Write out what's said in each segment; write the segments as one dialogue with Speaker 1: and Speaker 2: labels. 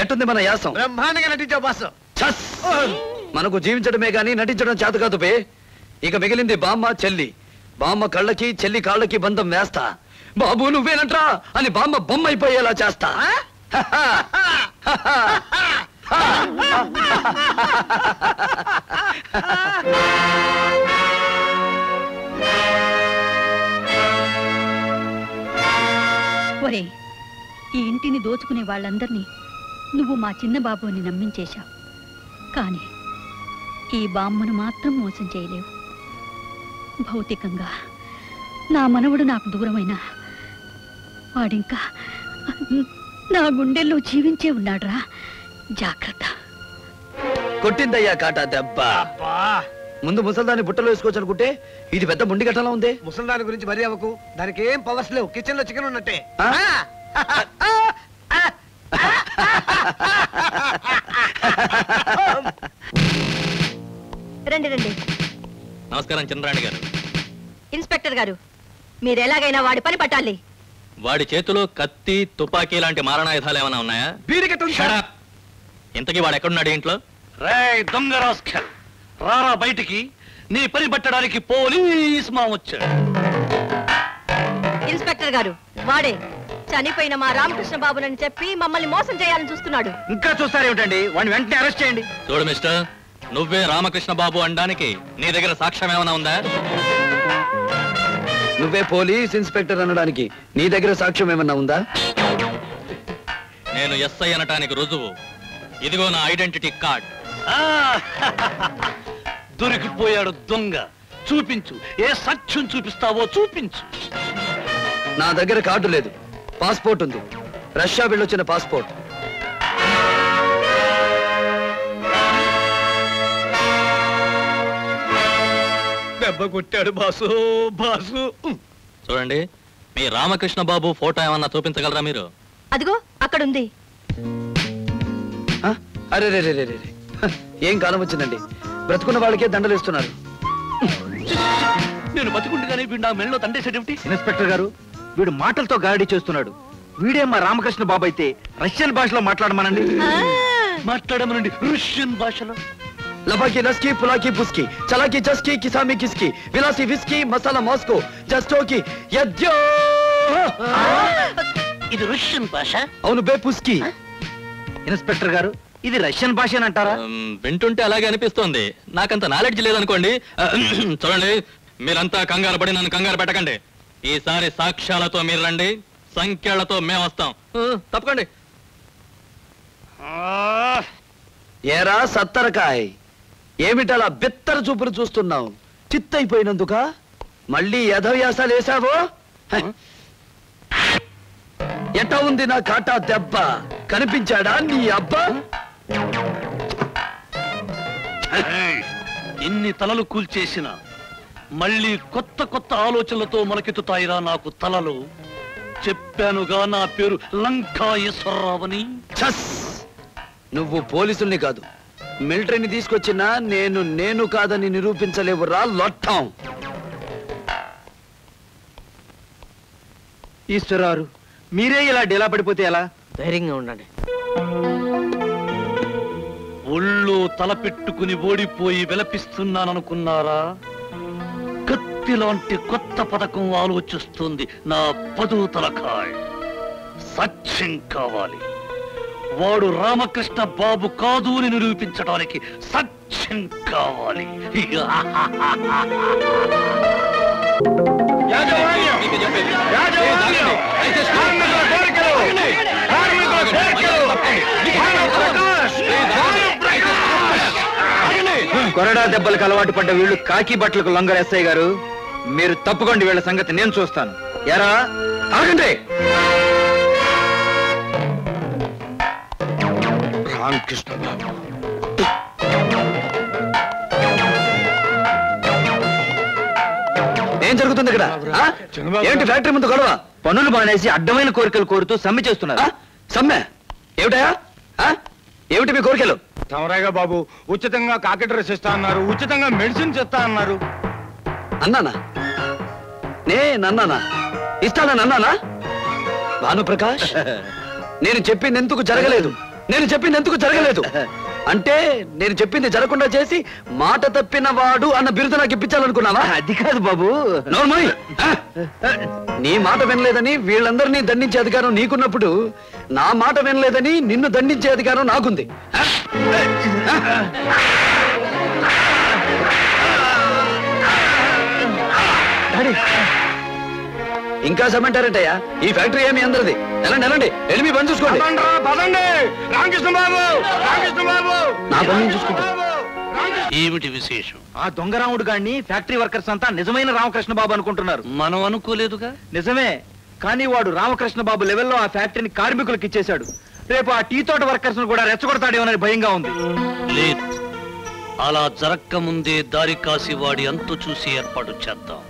Speaker 1: ఎట్టుంది మన యాసం?
Speaker 2: బ్రహ్మాండంగా నటించావు బాస్.
Speaker 1: మనకు జీవించడమే గాని నటించడం చేత కాదు బే. ఇక మిగిలింది బామ్మ చెల్లి. బామ్మ కళ్ళకి చెల్లి కాళ్ళకి బంధం వేస్తా. బాబు నువ్వేనంట్రా అని బామ్మ బొమ్మ అయిపోయేలా చేస్తా.
Speaker 3: ఒరే, ఈ ఇంటిని దోచుకునే వాళ్ళందరినీ నువ్వు మా చిన్న బాబు అని నమ్మించేశావు. కానీ ఈ బామ్మను మాత్రం మోసం చేయలేవు. భౌతికంగా నా మనవడు నాకు దూరమైనా వాడింకా నా గుండెల్లో జీవించే ఉన్నాడురా. జాగ్రత్త.
Speaker 1: కొట్టిందయ్యా కాటా దెబ్బ. ముందు ముసల్దాన్ని బుట్టలో వేసుకోవచ్చు అనుకుంటే ఇది పెద్ద ముండి గట్టలా ఉంది.
Speaker 2: ముసల్దాని గురించి మరీ అవ్వకు. దానికి ఏం పవర్స్ లేవు. కిచెన్ లో చికెన్ ఉన్నట్టే.
Speaker 4: రండి రండి.
Speaker 5: నమస్కారం చంద్రాణి గారు.
Speaker 4: ఇన్స్పెక్టర్ గారు, మీరు ఎలాగైనా వాడి పని పట్టాలి.
Speaker 5: వాడి చేతిలో కత్తి తుపాకీ లాంటి మారణాయుధాలు ఏమైనా ఉన్నాయా? ఇంతకీ వాడు ఎక్కడున్నాడు ఇంట్లో?
Speaker 6: రేయ్ దొంగ రాస్కెల్, రారా బయటికి. నీ పని పట్టడానికి పోలీస్ మా వచ్చాడు.
Speaker 4: ఇన్స్పెక్టర్ గారు, వాడే చనిపోయిన మా రామకృష్ణ బాబునని చెప్పి మమ్మల్ని మోసం చేయాలని చూస్తున్నాడు.
Speaker 1: ఇంకా చూస్తారేమిటండి? వాడిని వెంటనే అరెస్ట్ చేయండి.
Speaker 5: చూడు మిస్టర్, నువ్వే రామకృష్ణ బాబు అనడానికి నీ దగ్గర సాక్ష్యం ఏమైనా ఉందా?
Speaker 1: నువ్వే పోలీస్ ఇన్స్పెక్టర్ అనడానికి నీ దగ్గర సాక్ష్యం ఏమన్నా ఉందా?
Speaker 5: నేను ఎస్ఐ అనటానికి రుజువు ఇదిగో నా ఐడెంటిటీ కార్డ్.
Speaker 6: దొరికిపోయాడు దొంగ. చూపించు, ఏ సాక్ష్యం చూపిస్తావో చూపించు.
Speaker 1: నా దగ్గర కార్డు లేదు, పాస్పోర్ట్ ఉంది. రష్యా వెళ్ళొచ్చిన పాస్పోర్ట్.
Speaker 6: దెబ్బ కొట్టాడు బాసు. బాసు
Speaker 5: చూడండి, మీ రామకృష్ణ బాబు ఫోటో ఏమన్నా చూపించగలరా మీరు?
Speaker 4: అదిగో అక్కడుంది.
Speaker 1: అరే రే రే రే, ఏం కాలం వచ్చిందండి. బ్రతుకున్న వాళ్ళకే దండలు ఇస్తున్నారు.
Speaker 6: నేను బతుకుండగానే వీడు నా మెడలో దండేసేటేమిటి?
Speaker 1: ఇన్స్పెక్టర్ గారు, వీడు మాటలతో గారడీ చేస్తున్నాడు. వీడే మా రామకృష్ణ బాబు అయితే రష్యన్ భాషలో మాట్లాడమనండి.
Speaker 6: మాట్లాడమనండి రష్యన్ భాషలో.
Speaker 1: లబాకి లస్కి పులాకి పుస్కి చలాకి జస్కి కిసామి కిస్కి విలాసి విస్కి మసాలా మాస్కో జస్టోకి యద్యో.
Speaker 6: ఇది రష్యన్ భాష?
Speaker 1: అవును బే పుస్కి. ఇన్స్పెక్టర్ గారు, ఇది రష్యన్ భాష అంటారా?
Speaker 5: వింటుంటే అలాగే అనిపిస్తోంది. నాకంత నాలెడ్జ్ లేదనుకోండి. చూడండి, మీరంతా కంగారు పడి నన్ను కంగారు పెట్టకండి. ఈసారి సాక్ష్యాలతో మీరు రండి, సంఖ్యలతో మేము వస్తాం. తప్పకండి.
Speaker 1: ఏరా సత్తరకాయ్, ఏమిటలా బెత్తర చూపులు చూస్తున్నావు? చిత్తైపోయినందుక మళ్ళీ యథవ్యాసాలు వేశావో? ఎట ఉంది నా కాటా దెబ్బ? కనిపించాడా నీ అబ్బా?
Speaker 6: ఎన్ని తలలు కూల్చేసిన మళ్ళీ కొత్త కొత్త ఆలోచనలతో మొలకెత్తుతాయిరా నాకు తలలు. చెప్పానుగా నా పేరు లంకాయేశ్వరరావని.
Speaker 1: నువ్వు పోలీసుల్ని కాదు, మిలిటరీని తీసుకొచ్చినా నేను కాదని నిరూపించలేవురా లొట్టం. ఈశ్వరారు, మీరే ఇలా డేలా పడిపోతే ఎలా?
Speaker 2: ధైర్యంగా ఉండండి.
Speaker 6: ఒళ్ళు తలపెట్టుకుని ఓడిపోయి విలపిస్తున్నాననుకున్నారా? కత్తి లాంటి కొత్త పథకం ఆలోచిస్తుంది నా పదో తలకాయ్. సత్యం కావాలి. వాడు రామకృష్ణ బాబు కాదు అని నిరూపించడానికి సత్యం కావాలి.
Speaker 1: కొరడా దెబ్బలకు అలవాటు పడ్డ వీళ్ళు కాకి బట్టలకు లొంగరు. ఎస్ఐ గారు, మీరు తప్పుకోండి, వీళ్ళ సంగతి నేను చూస్తాను. ఎరా ఆగండి. రామకృష్ణ బాబు, ఏం జరుగుతుంది ఇక్కడ? ఏంటి ఫ్యాక్టరీ ముందు గొడవ? పనులు మానేసి అడ్డమైన కోరికలు కోరుతూ సమ్మె చేస్తున్నారు. సమ్మె ఏమిటయా? ఏమిటి మీ కోరికలు?
Speaker 7: తమరేగా బాబు, ఉచితంగా కాకి డ్రెస్ ఇస్తా అన్నారు, ఉచితంగా మెడిసిన్స్ ఇస్తా అన్నారు.
Speaker 1: అన్నానా? నేనన్నానా? ఇస్తానని అన్నానా? భానుప్రకాష్, నేను చెప్పింది ఎందుకు జరగలేదు అంటే నేను చెప్పింది జరగకుండా చేసి మాట తప్పిన వాడు అన్న బిరుదు నాకు ఇప్పించాలనుకున్నావా?
Speaker 2: అది కాదు బాబు.
Speaker 1: నోర్మై, నీ మాట వినలేదని వీళ్ళందరినీ దండించే అధికారం నీకున్నప్పుడు నా మాట వినలేదని నిన్ను దండించే అధికారం నాకుంది. ఇంకా సమంటారంటయ్యా, ఈ ఫ్యాక్టరీ ఏమి అందరిది. వెళ్ళండి వెళ్ళి మీ పని చూసుకోండి. నా పని చూసుకుంటా.
Speaker 6: ఏమిటి విశేషం?
Speaker 7: ఆ దొంగరాముడు గారిని ఫ్యాక్టరీ వర్కర్స్ అంతా నిజమైన రామకృష్ణ బాబు అనుకుంటున్నారు.
Speaker 6: మనం అనుకోలేదుగా.
Speaker 7: నిజమే, కానీ వాడు రామకృష్ణ బాబు లెవెల్లో ఆ ఫ్యాక్టరీని కార్మికులకు ఇచ్చేశాడు. రేపు ఆ టీ తోట వర్కర్స్ కూడా రెచ్చగొడతాడేమోనని భయంగా ఉంది.
Speaker 6: లేదు, అలా జరక్క ముందే దారి కాసి వాడి అంతు చూసి ఏర్పాటు చేద్దాం.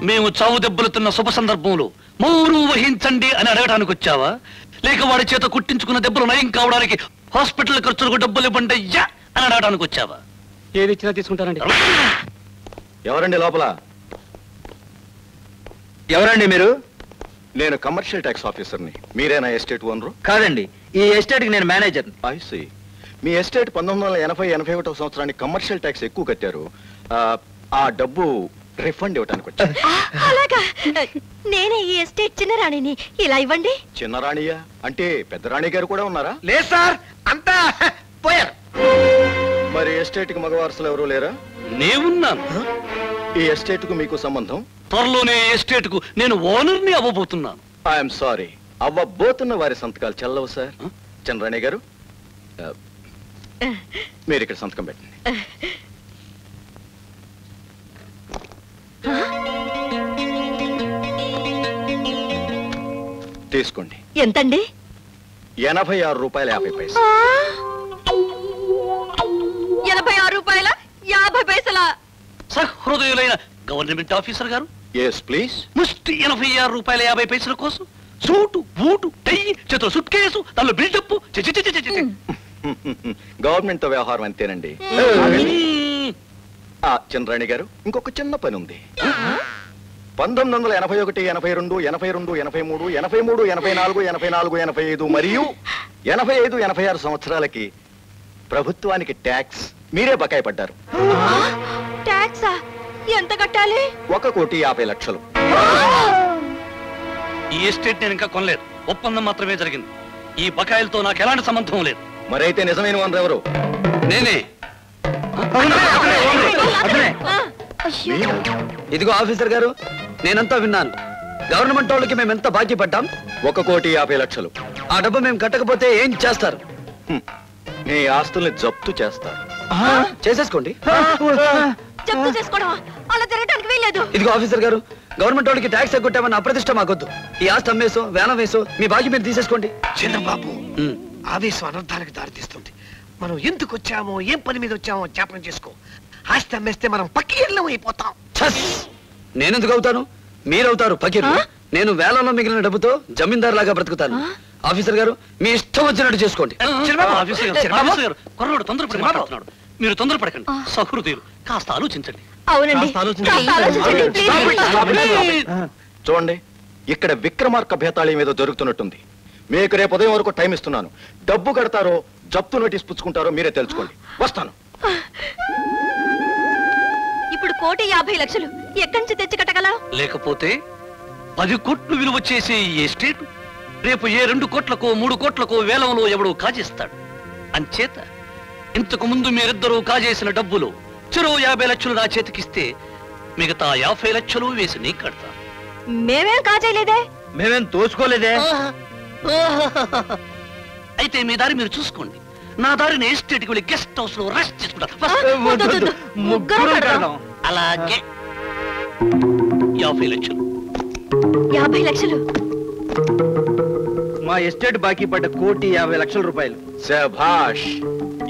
Speaker 6: మేము చావు దెబ్బలుతున్న శుభ సందర్భంలో మౌనం వహించండి అని అడగడానికి వచ్చావా? లేక వాడి చేత కుట్టించుకున్న దెబ్బలు నయం కావడానికి హాస్పిటల్ ఖర్చులకు డబ్బులు ఇవ్వండి అయ్యా అని అడగడానికి వచ్చావా?
Speaker 1: ఏది ఇచ్చినా తీసుకుంటానండి.
Speaker 8: ఎవరండి లోపల?
Speaker 2: ఎవరండి మీరు?
Speaker 8: నేను కమర్షియల్ ట్యాక్స్ ఆఫీసర్ని. మీరేనా ఎస్టేట్ ఓనరు?
Speaker 2: కాదండి, ఈ ఎస్టేట్ కి నేను మేనేజర్.
Speaker 8: I see. మీ ఎస్టేట్ 1980-81 సంవత్సరానికి కమర్షియల్ ట్యాక్స్ ఎక్కువ కట్టారు. ఆ డబ్బు రిఫండ్ ఇవ్వడానికి వచ్చా.
Speaker 4: అలాగా, నేనే ఈ ఎస్టేట్ చిన్నరాణిని. ఇలా ఇవ్వండి.
Speaker 8: చిన్నరాణియా? అంటే పెద్ద రాణి గారు కూడా ఉన్నారా?
Speaker 2: లేదు సార్, అంతా పోయారు.
Speaker 8: మరి ఎస్టేట్ కి మగవారసులు ఎవరూ లేరా?
Speaker 6: నేనున్నాను.
Speaker 8: ఈ ఎస్టేట్ కు మీకు సంబంధం?
Speaker 6: త్వరలోనే ఎస్టేట్ కు నేను ఓనర్ని అవ్వబోతున్నాను.
Speaker 8: ఐఎమ్ సారీ, అవ్వబోతున్న వారి సంతకాలు చెల్లవు సార్. చంద్రాణి గారు, మీరు ఇక్కడ సంతకం పెట్టండి. తీసుకోండి.
Speaker 4: ఎంతండి?
Speaker 8: 86 రూపాయల 50 పైసలు.
Speaker 4: 86 రూపాయల 50 పైసల?
Speaker 6: సహృదయులైన గవర్నమెంట్ ఆఫీసర్ గారు,
Speaker 8: ఎస్ ప్లీజ్.
Speaker 6: ముష్టి 86 రూపాయల 50 పైసల కోసం సూటు బూటు టై చేతుల సుట్ కేసు దానిలో బిల్డప్.
Speaker 8: గవర్నమెంట్ తో వ్యవహారం అంతేనండి. చంద్రాణి గారు, ఇంకొక చిన్న పని ఉంది. 1981, 82, 82, 83, 83, 84, 84, 85 మరియు 85, 86 సంవత్సరాలకి ప్రభుత్వానికి ట్యాక్స్ మీరే బకాయి పడ్డారు.
Speaker 4: ట్యాక్సా? ఎంత కట్టాలి?
Speaker 8: 1,50,00,000.
Speaker 6: ఈ ఎస్టేట్ నేను ఇంకా కొనలేదు, ఒప్పందం మాత్రమే జరిగింది. ఈ బకాయిలతో నాకు ఎలాంటి సంబంధం లేదు.
Speaker 8: మరైతే నిజమైన ఓనర్ ఎవరు?
Speaker 1: నేనే. ఇదిగో ఆఫీసర్ గారు, నేనంతా విన్నాను. గవర్నమెంట్ వాళ్ళకి మేము ఎంత బాకీ పడ్డాం?
Speaker 8: 1,50,00,000.
Speaker 1: ఆ డబ్బు మేము కట్టకపోతే ఏం చేస్తారు?
Speaker 8: మీ ఆస్తుల్ని జప్తు చేస్తారు.
Speaker 1: చేసేసుకోండి.
Speaker 4: జప్తు చేసుకోవడమా? అలా జరగడానికి వీల్లేదు.
Speaker 1: ఇదిగో ఆఫీసర్ గారు, గవర్నమెంట్ వాళ్ళకి ట్యాక్స్ ఎగ్గొట్టామన్న అప్రతిష్ట మాకొద్దు. ఈ ఆస్తి అమ్మేసో వేలం వేసో మీ బాకీ మీరు తీసేసుకోండి.
Speaker 2: చంద్రబాబు, ఆవేశం అనర్థాలకు దారితీస్తుంది. మనం ఎందుకు వచ్చామో ఏం పని మీద వచ్చామో జ్ఞాపకం చేసుకో. ఆస్తి అమ్మేస్తే మనం పక్కి ఇళ్ళం అయిపోతాం.
Speaker 1: నేనెందుకు అవుతాను? మీరవుతారు పకీరు. నేను వేలంలో మిగిలిన డబ్బుతో జమీందార్ లాగా బ్రతుకుతాను. ఆఫీసర్ గారు మీ ఇష్టం వచ్చినట్టు చేసుకోండి.
Speaker 6: కుర్రోడు తొందరపడి మాట్లాడుతున్నాడు. మీరు తొందరపడకండి. సహృదయులు కాస్త ఆలోచించండి.
Speaker 4: అవునండి, కాస్త ఆలోచించండి, please.
Speaker 8: చూడండి, ఇక్కడ విక్రమార్క భేతాళం ఏదో జరుగుతున్నట్టుంది. మీకు రేపు ఉదయం వరకు టైం ఇస్తున్నాను. డబ్బు కడతారో జప్తు నోటీస్ పుచ్చుకుంటారో మీరే తెలుసుకోండి. వస్తాను.
Speaker 4: ఇప్పుడు 1,50,00,000 ఎక్కడి నుంచి తెచ్చి కట్టగలవు?
Speaker 6: లేకపోతే 10 కోట్లు విలువ చేసే ఈ ఎస్టేట్ రేపు ఏ 2 కోట్లకో 3 కోట్లకో వేలంలో ఎవడో కాజేస్తాడు. అంచేత ఇంతకు ముందు మీరిద్దరూ కాజేసిన డబ్బులు చెరో 50 లక్షలు నా చేతికిస్తే మిగతా 50 లక్షలు వేసి నీ కడతా.
Speaker 4: మేమేం కాజేయలేదే.
Speaker 7: మేమేం తోచుకోలేదే.
Speaker 6: అయితే మీ దారి మీరు చూసుకోండి. నా దారిని ఎస్టేట్కి వెళ్ళి గెస్ట్ హౌస్ లో రెస్ట్ చేసుకుంటా.
Speaker 4: వద్దు, ముగ్గురం కడదాం.
Speaker 6: అలాగే 50 లక్షలు.
Speaker 4: 50 లక్షలు.
Speaker 7: మా ఎస్టేట్ బాకీ పడ్డ 1,50,00,000 రూపాయలు.
Speaker 8: శభాష్.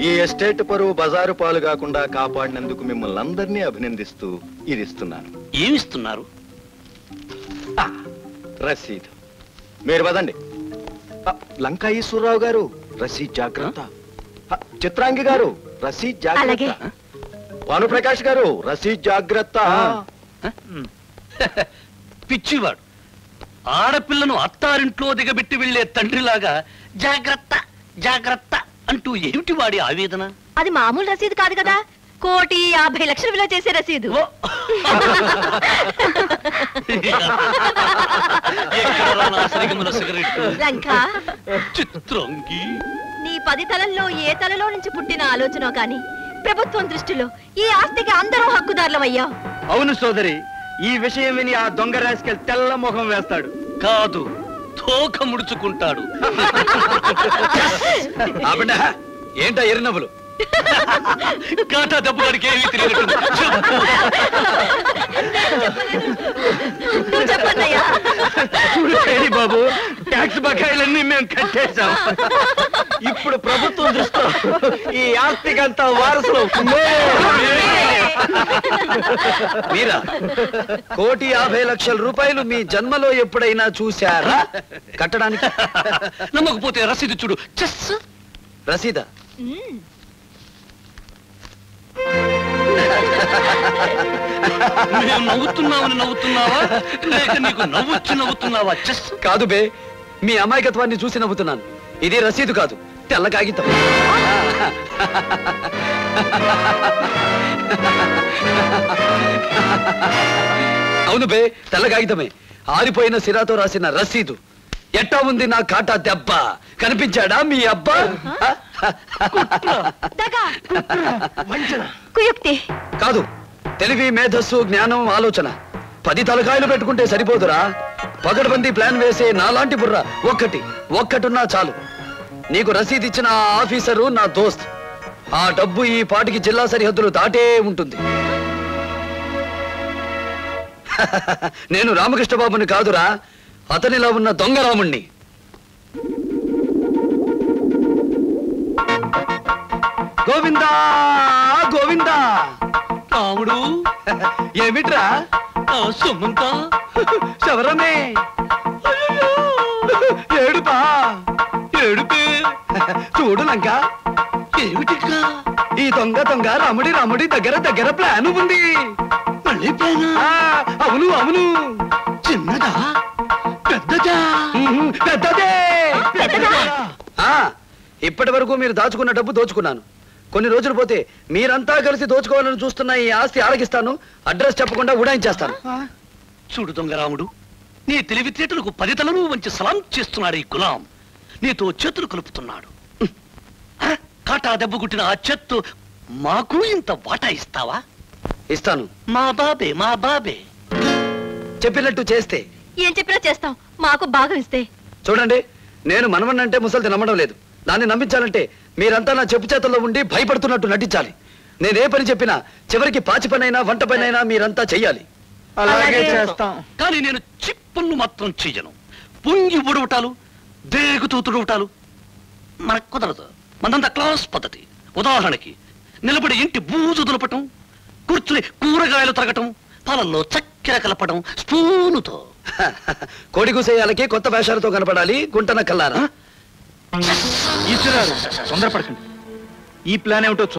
Speaker 8: ఈ ఎస్టేట్ పరువు బజారు పాలు కాకుండా కాపాడినందుకు మిమ్మల్ని అందరినీ అభినందిస్తూ ఇది ఇస్తున్నాను.
Speaker 6: ఏమిస్తున్నారు?
Speaker 8: రసీదు. మీరు వదండి. లంకా ఈశ్వరరావు గారు, రసీద్ జాగ్రత్త. చిత్రాంగి గారు, రసీద్ జాగ్రత్త. భానుప్రకాష్ గారు, రసీద్ జాగ్రత్త.
Speaker 6: పిచ్చివాడు. ఆడపిల్లను అత్తారింట్లో దిగబెట్టి వెళ్లే తండ్రిలాగా జాగ్రత్త జాగ్రత్త అంటూ ఏమిటి వాడి ఆవేదన?
Speaker 4: అది మామూలు రసీదు కాదు కదా, 1,50,00,000 విలువ చేసే రసీదు. లంకా,
Speaker 6: చిత్రాంగి,
Speaker 4: నీ 10 తలల్లో ఏ తలలో నుంచి పుట్టిన ఆలోచన కాని ప్రభుత్వం దృష్టిలో ఈ ఆస్తికి అందరూ హక్కుదారులమయ్యా.
Speaker 7: అవును సోదరి, ఈ విషయం విని ఆ దొంగ రాసుకెళ్ళి తెల్ల ముఖం వేస్తాడు.
Speaker 6: కాదు, తోక ముడుచుకుంటాడు.
Speaker 1: ఏంటా ఎరినవ్వులు?
Speaker 6: కాటా దెబ్బడికి ఏమీ తెలియదు.
Speaker 4: చెప్పన్నయ్యా.
Speaker 7: బాబు, ట్యాక్స్ బకాయిలన్నీ మేము కట్టేశాం. ఇప్పుడు ప్రభుత్వం దృష్టిలో ఈ ఆస్తికంతా వారసులు
Speaker 1: మీరా? 1,50,00,000 రూపాయలు మీ జన్మలో ఎప్పుడైనా చూశారా కట్టడానికి?
Speaker 6: నమ్మకపోతే రసీదు చూడు. చెస్
Speaker 1: రసీదా?
Speaker 6: మేము నవ్వుతున్నామని నవ్వుతున్నావా లేక నీకు నవ్వొచ్చి నవ్వుతున్నావా? చెస్
Speaker 1: కాదు బే, మీ అమాయకత్వాన్ని చూసి నవ్వుతున్నాను. ఇది రసీదు కాదు, తెల్ల కాగితం. అవును బే, తెల్ల కాగితమే. ఆరిపోయిన సిరాతో రాసిన రసీదు. ఎట్టా ఉంది నా కాటా దెబ్బ? కనిపించాడా మీ అబ్బా?
Speaker 4: కుయుక్తి
Speaker 1: కాదు, తెలివి, మేధస్సు, జ్ఞానం, ఆలోచన. 10 తలకాయలు పెట్టుకుంటే సరిపోదురా. పగడబందీ ప్లాన్ వేసే నాలాంటి బుర్ర ఒక్కటున్నా చాలు. నీకు రసీదు ఇచ్చిన ఆ ఆఫీసరు నా దోస్త్. ఆ డబ్బు ఈ పాటికి జిల్లా సరిహద్దులు దాటే ఉంటుంది. నేను రామకృష్ణబాబుని కాదురా, అతనిలో ఉన్న దొంగ రాముణ్ణి. గోవిందా గోవిందా.
Speaker 6: రాముడు
Speaker 1: ఏమిట్రా?
Speaker 6: సుమంత
Speaker 1: శవరమే. ఏడుపా ఏడుపే. చూడు లంక,
Speaker 6: ఏమిటిగా
Speaker 1: ఈ దొంగ రాముడి దగ్గర ప్లాన్ ఉంది.
Speaker 6: మళ్ళీ ప్లానా?
Speaker 1: అవును.
Speaker 6: చిన్నదా పెద్దదా?
Speaker 1: పెద్దదే. ఇప్పటి వరకు మీరు దాచుకున్న డబ్బు దోచుకున్నాను. కొన్ని రోజులు పోతే మీరంతా కలిసి దోచుకోవాలని చూస్తున్న ఈ ఆస్తి ఆరగిస్తాను. అడ్రస్ చెప్పకుండా ఉడాయించేస్తాను.
Speaker 6: చూడు దొంగరాముడు, నీ తెలివితేటలకు 10 తలలు వంచి సలాం చేస్తున్నాడు ఈ గులాం. నీతో చేతులు కలుపుతున్నాడు. కాటా దెబ్బ గుట్టిన ఆ చెత్తు మాకు ఇంత వాటా ఇస్తావా?
Speaker 1: ఇస్తాను.
Speaker 6: మా బాబే
Speaker 1: చెప్పినట్టు చేస్తే.
Speaker 4: ఏం చెప్పినా చేస్తాం, మాకు భాగం ఇస్తే.
Speaker 1: చూడండి, నేను మనవన్నంటే ముసలిది నమ్మడం లేదు. దాన్ని నమ్మించాలంటే మీరంతా నా చెప్పు చేతుల్లో ఉండి భయపడుతున్నట్టు నటించాలి. నేనే పని చెప్పినా చివరికి పాచి పనైనా వంట పనైనా మీరంతా చెయ్యాలి.
Speaker 7: అలాగే చేస్తాం.
Speaker 6: కానీ నేను చిప్పును మాత్రం చెయ్యను. పొంగి ఉడవటాలు, దేగుతూ తుడవటాలు మనకు కుదరదు. మనంతా క్లాస్ పద్ధతి. ఉదాహరణకి నిలబడి ఇంటి బూజు దులపటం, కూర్చుని కూరగాయలు తరగటం, పాలల్లో చక్కెర కలపడం స్పూనుతో.
Speaker 1: కోడి కూసేయాలకి కొత్త వేషాలతో కనపడాలి గుంటన కల్లారా.
Speaker 7: ఈశ్వరారు తొందరపడకండి. ఈ ప్లాన్ ఏమిటో